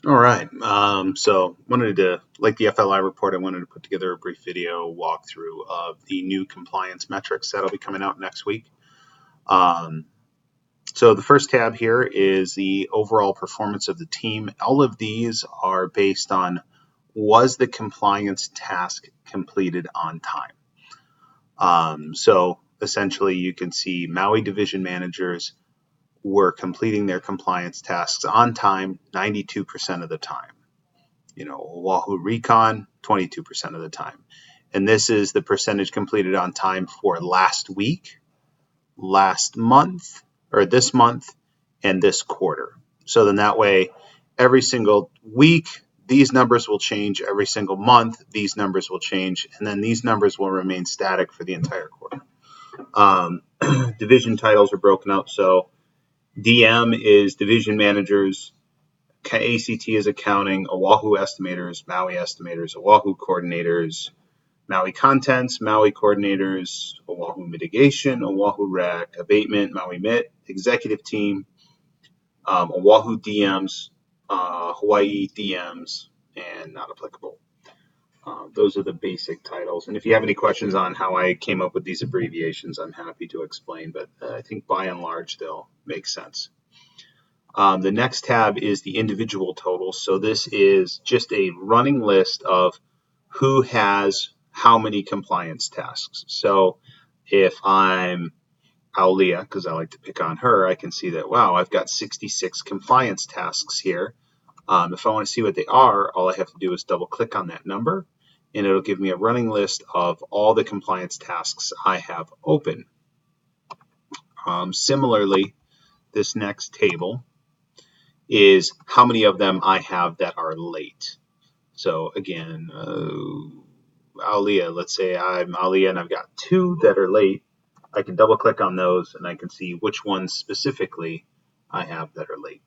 All right. So wanted to, like the FLI report, I wanted to put together a brief video walkthrough of the new compliance metrics that'll be coming out next week. Um, so the first tab here is the overall performance of the team. All of these are based on, was the compliance task completed on time? So essentially you can see Maui division managers were completing their compliance tasks on time 92% of the time. Oahu Recon, 22% of the time. And this is the percentage completed on time for last week, last month, or this month, and this quarter. So then that way, every single week, these numbers will change. Every single month, these numbers will change. And then these numbers will remain static for the entire quarter. Division titles are broken out. So DM is division managers, ACT is accounting, Oahu estimators, Maui estimators, Oahu coordinators, Maui contents, Maui coordinators, Oahu mitigation, Oahu rec, abatement, Maui MIT, executive team, Oahu DMs, Hawaii DMs, and not applicable. Those are the basic titles. And if you have any questions on how I came up with these abbreviations, I'm happy to explain, but I think by and large they'll make sense. The next tab is the individual totals. So this is just a running list of who has how many compliance tasks. So if I'm Aulia, because I like to pick on her, I can see that, wow, I've got 66 compliance tasks here. If I want to see what they are, all I have to do is double click on that number, and it'll give me a running list of all the compliance tasks I have open. Similarly, this next table is how many of them I have that are late. So again, Alia, let's say I'm Alia and I've got 2 that are late. I can double click on those and I can see which ones specifically I have that are late.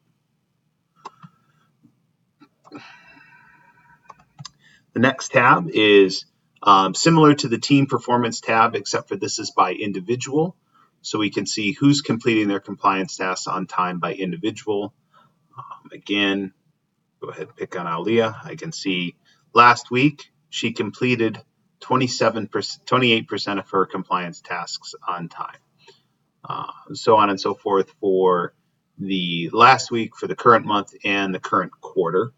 The next tab is similar to the team performance tab, except for this is by individual. So we can see who's completing their compliance tasks on time by individual. Again, go ahead and pick on Alia. I can see last week she completed 28% of her compliance tasks on time. So on and so forth for the last week, for the current month, and the current quarter.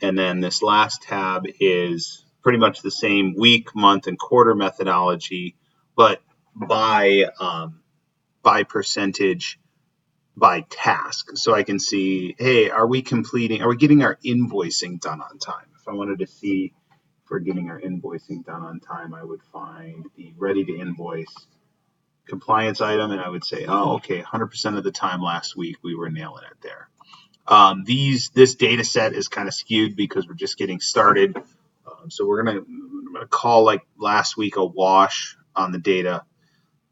And then this last tab is pretty much the same week, month, and quarter methodology, but by percentage, by task. So I can see, hey, are we getting our invoicing done on time? If I wanted to see if we're getting our invoicing done on time, I would find the ready to invoice compliance item, and I would say, oh, okay, 100% of the time last week we were nailing it there. This data set is kind of skewed because we're just getting started. So we're gonna call like last week a wash on the data.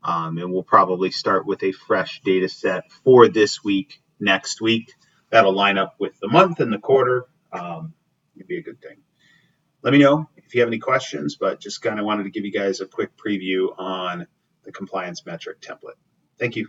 And we'll probably start with a fresh data set for this week, next week. That'll line up with the month and the quarter. It'd be a good thing. Let me know if you have any questions, but just kind of wanted to give you guys a quick preview on the compliance metric template. Thank you.